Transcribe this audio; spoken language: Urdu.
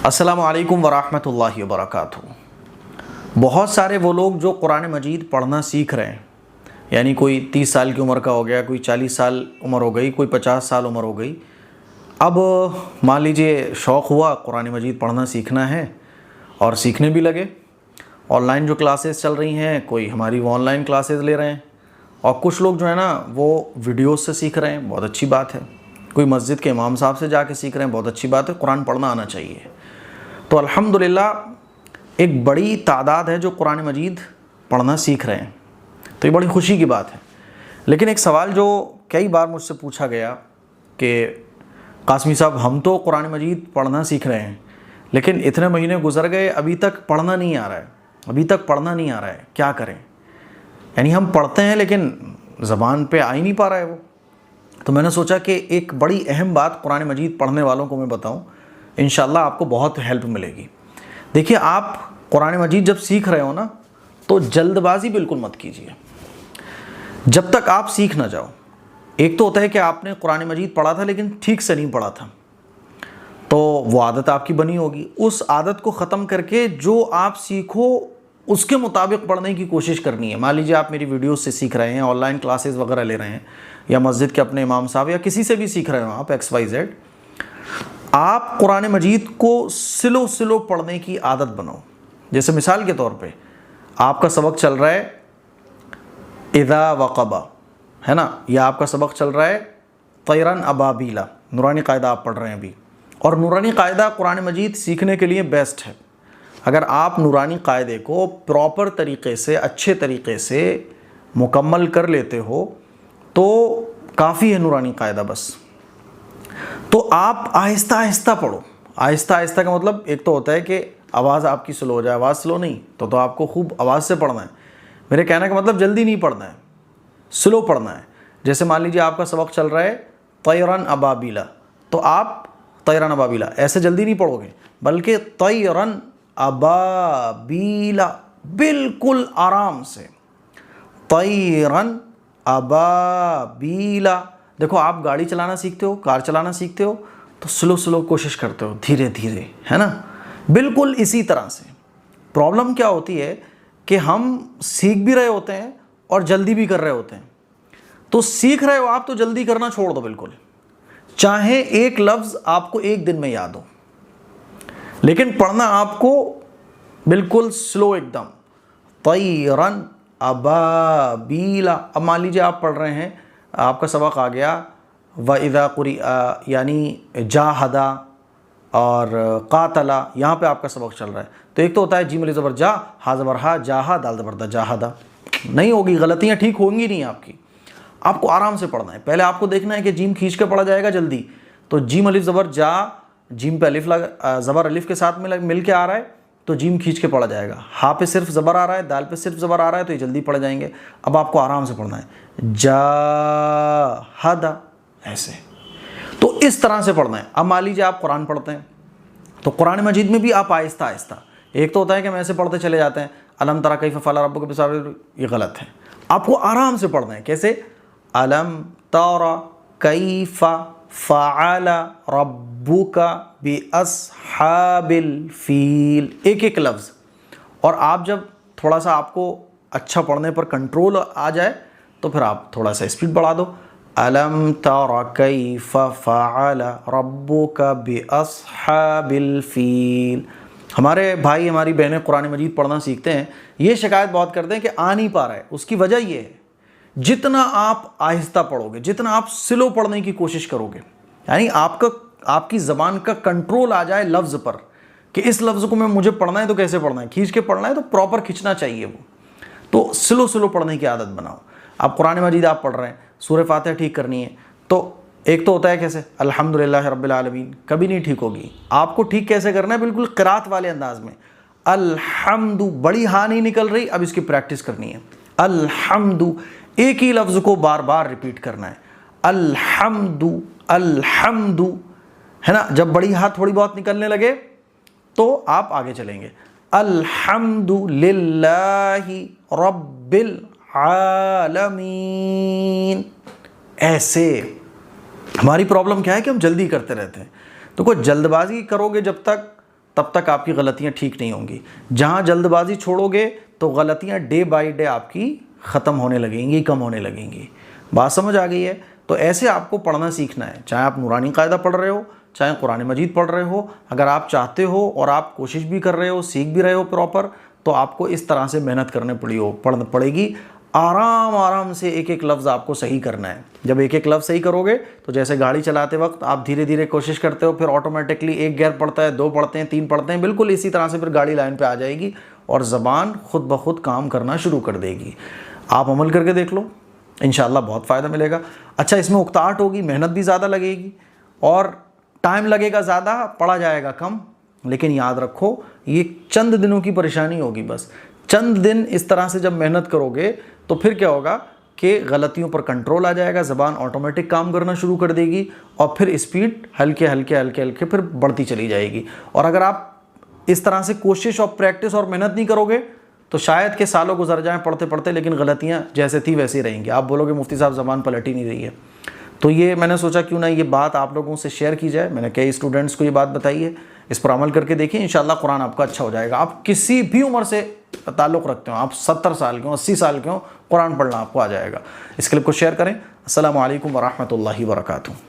السلام علیکم ورحمۃ اللہ وبرکاتہ۔ بہت سارے وہ لوگ جو قرآن مجید پڑھنا سیکھ رہے ہیں، یعنی کوئی 30 سال کی عمر کا ہو گیا، کوئی 40 سال عمر ہو گئی، کوئی 50 سال عمر ہو گئی، اب مان لیجئے شوق ہوا قرآن مجید پڑھنا سیکھنا ہے اور سیکھنے بھی لگے۔ آن لائن جو کلاسز چل رہی ہیں، کوئی ہماری وہ آن لائن کلاسز لے رہے ہیں، اور کچھ لوگ جو ہے نا وہ ویڈیوز سے سیکھ رہے ہیں، بہت اچھی بات ہے۔ کوئی مسجد کے امام صاحب سے جا کے سیکھ رہے ہیں، بہت اچھی بات ہے، قرآن پڑھنا آنا چاہیے۔ تو الحمدللہ ایک بڑی تعداد ہے جو قرآن مجید پڑھنا سیکھ رہے ہیں، تو یہ بڑی خوشی کی بات ہے۔ لیکن ایک سوال جو کئی بار مجھ سے پوچھا گیا کہ قاسمی صاحب ہم تو قرآن مجید پڑھنا سیکھ رہے ہیں، لیکن اتنے مہینے گزر گئے ابھی تک پڑھنا نہیں آ رہا ہے، کیا کریں؟ یعنی ہم پڑھتے ہیں لیکن زبان پہ آ ہی نہیں پا رہا ہے وہ۔ تو میں نے سوچا کہ ایک بڑی اہم بات قرآن مجید پڑھنے والوں کو میں بتاؤں، انشاءاللہ آپ کو بہت ہیلپ ملے گی۔ دیکھیے، آپ قرآن مجید جب سیکھ رہے ہو نا تو جلد بازی بالکل مت کیجیے جب تک آپ سیکھ نہ جاؤ۔ ایک تو ہوتا ہے کہ آپ نے قرآن مجید پڑھا تھا لیکن ٹھیک سے نہیں پڑھا تھا، تو وہ عادت آپ کی بنی ہوگی۔ اس عادت کو ختم کر کے جو آپ سیکھو اس کے مطابق پڑھنے کی کوشش کرنی ہے۔ مان لیجیے آپ میری ویڈیوز سے سیکھ رہے ہیں، آن لائن کلاسز وغیرہ لے رہے ہیں، یا مسجد کے اپنے امام صاحب یا کسی سے بھی سیکھ رہے ہو آپ XYZ، آپ قرآن مجید کو سلو پڑھنے کی عادت بناؤ۔ جیسے مثال کے طور پہ آپ کا سبق چل رہا ہے اذا وقبا، ہے نا، یا آپ کا سبق چل رہا ہے طیرن ابابیلا، نورانی قاعدہ آپ پڑھ رہے ہیں ابھی، اور نورانی قاعدہ قرآن مجید سیکھنے کے لیے بیسٹ ہے۔ اگر آپ نورانی قاعدے کو پراپر طریقے سے، اچھے طریقے سے مکمل کر لیتے ہو تو کافی ہے نورانی قاعدہ بس۔ تو آپ آہستہ آہستہ پڑھو۔ آہستہ آہستہ کا مطلب ایک تو ہوتا ہے کہ آواز آپ کی سلو ہو جائے، آواز سلو نہیں تو آپ کو خوب آواز سے پڑھنا ہے۔ میرے کہنے کا مطلب جلدی نہیں پڑھنا ہے، سلو پڑھنا ہے۔ جیسے مان لیجیے آپ کا سبق چل رہا ہے طیرن ابابیلا، تو آپ طیرن ابابیلا ایسے جلدی نہیں پڑھو گے، بلکہ طیرن ابابیلا، بالکل آرام سے، طیرن ابابیلا۔ دیکھو، آپ گاڑی چلانا سیکھتے ہو، کار چلانا سیکھتے ہو تو سلو کوشش کرتے ہو، دھیرے دھیرے، ہے نا، بالکل اسی طرح سے۔ پرابلم کیا ہوتی ہے کہ ہم سیکھ بھی رہے ہوتے ہیں اور جلدی بھی کر رہے ہوتے ہیں۔ تو سیکھ رہے ہو آپ تو جلدی کرنا چھوڑ دو بالکل، چاہے ایک لفظ آپ کو ایک دن میں یاد ہو، لیکن پڑھنا آپ کو بالکل سلو، ایک دم طیرن ابابیلا۔ اب مان لیجیے آپ پڑھ رہے ہیں، آپ کا سبق آ گیا وَإِذَا قُرِئَ، یعنی جاہدہ اور قاتلہ، یہاں پہ آپ کا سبق چل رہا ہے، تو ایک تو ہوتا ہے جیم علی زبر جا، ہا زبر ہا، جاہا، دال زبر دا، جاہدہ۔ نہیں ہوگی، غلطیاں ٹھیک ہوں گی نہیں آپ کی۔ آپ کو آرام سے پڑھنا ہے۔ پہلے آپ کو دیکھنا ہے کہ جیم کھینچ کے پڑھا جائے گا جلدی، تو جیم الف زبر جا، جیم پہ الف زبر الف کے ساتھ مل کے آ رہا ہے تو جیم کھینچ کے پڑھا جائے گا۔ ہا پہ صرف زبر آ رہا ہے، دال پہ صرف زبر آ رہا ہے، تو یہ جلدی پڑھ جائیں گے۔ اب آپ کو آرام سے پڑھنا ہے، جاہدہ، ایسے، تو اس طرح سے پڑھنا ہے۔ اب مان لیجیے آپ قرآن پڑھتے ہیں تو قرآن مجید میں بھی آپ آہستہ آہستہ، ایک تو ہوتا ہے کہ ہم ایسے پڑھتے چلے جاتے ہیں الم تری کیف فعل ربک بصابر، یہ غلط ہے۔ آپ کو آرام سے پڑھنا ہے۔ کیسے؟ الم تری کیف فعل ربک باصحاب الفیل، ایک ایک لفظ۔ اور آپ جب تھوڑا سا آپ کو اچھا پڑھنے پر کنٹرول آ جائے تو پھر آپ تھوڑا سا اسپیڈ بڑھا دو، الم تر کیف فعل ربک باصحاب الفیل۔ ہمارے بھائی، ہماری بہنیں قرآن مجید پڑھنا سیکھتے ہیں، یہ شکایت بہت کرتے ہیں کہ آ نہیں پا رہا ہے۔ اس کی وجہ یہ ہے، جتنا آپ آہستہ پڑھو گے، جتنا آپ سلو پڑھنے کی کوشش کرو گے، یعنی آپ کی زبان کا کنٹرول آ جائے لفظ پر کہ اس لفظ کو مجھے پڑھنا ہے تو کیسے پڑھنا ہے، کھینچ کے پڑھنا ہے تو پراپر کھینچنا چاہیے وہ، تو سلو پڑھنے کی عادت بناؤ۔ اب قرآن مجید آپ پڑھ رہے ہیں، سورہ فاتحہ ٹھیک کرنی ہے، تو ایک تو ہوتا ہے کیسے الحمدللہ رب العالمین، کبھی نہیں ٹھیک ہوگی۔ آپ کو ٹھیک کیسے کرنا ہے؟ بالکل قرات والے انداز میں، الحمد، بڑی ہاں نہیں نکل رہی، اب اس کی پریکٹس کرنی ہے۔ الحمد، ایک ہی لفظ کو بار بار ریپیٹ کرنا ہے، الحمد الحمد، ہے نا۔ جب بڑی ہاں تھوڑی بہت نکلنے لگے تو آپ آگے چلیں گے، الحمد للہ رب العالمین، ایسے۔ ہماری پرابلم کیا ہے کہ ہم جلدی کرتے رہتے ہیں۔ تو کوئی جلد بازی کرو گے جب تک تب تک آپ کی غلطیاں ٹھیک نہیں ہوں گی. جہاں جلد بازی چھوڑو گے تو غلطیاں ڈے بائی ڈے آپ کی ختم ہونے لگیں گی, کم ہونے لگیں گی. بات سمجھ آ گئی ہے؟ تو ایسے آپ کو پڑھنا سیکھنا ہے, چاہے آپ نورانی قاعدہ پڑھ رہے ہو, چاہے قرآن مجید پڑھ رہے ہو. اگر آپ چاہتے ہو اور آپ کوشش بھی کر رہے ہو, سیکھ بھی رہے ہو پراپر, تو آپ کو اس طرح سے محنت کرنے پڑے گی. آرام آرام سے ایک ایک لفظ آپ کو صحیح کرنا ہے. جب ایک ایک لفظ صحیح کرو گے تو جیسے گاڑی چلاتے وقت آپ دھیرے دھیرے کوشش کرتے ہو, پھر آٹومیٹکلی ایک گیئر پڑتا ہے, 2 پڑھتے ہیں, 3 پڑھتے ہیں, بالکل اسی طرح سے پھر گاڑی لائن پہ آ جائے گی اور زبان خود بخود کام کرنا شروع کر دے گی. آپ عمل کر کے دیکھ لو, انشاءاللہ بہت فائدہ ملے گا. اچھا, اس میں اکتاہٹ ہوگی, محنت بھی زیادہ لگے گی اور ٹائم لگے گا زیادہ, پڑھا جائے گا کم. لیکن یاد رکھو یہ چند دنوں کی پریشانی ہوگی. بس چند دن اس طرح سے جب محنت کرو گے تو پھر کیا ہوگا کہ غلطیوں پر کنٹرول آ جائے گا, زبان آٹومیٹک کام کرنا شروع کر دے گی اور پھر اسپیڈ ہلکے ہلکے پھر بڑھتی چلی جائے گی. اور اگر آپ اس طرح سے کوشش اور پریکٹس اور محنت نہیں کرو گے تو شاید کہ سالوں گزر جائیں پڑھتے پڑھتے, لیکن غلطیاں جیسے تھی ویسے ہی رہیں گی. آپ بولو گے مفتی صاحب زبان پلٹ ہی نہیں رہی ہے. تو یہ میں نے سوچا کیوں نہ یہ بات آپ لوگوں سے شیئر کی جائے. میں نے کئی اسٹوڈنٹس کو یہ بات بتائی ہے, اس پر عمل کر کے دیکھیں, انشاءاللہ قرآن آپ کا اچھا ہو جائے گا. آپ کسی بھی عمر سے تعلق رکھتے ہو, آپ 70 سال کے ہوں, 80 سال کے ہوں, قرآن پڑھنا آپ کو آ جائے گا. اس کلپ کو شیئر کریں. السلام علیکم ورحمۃ اللہ وبرکاتہ.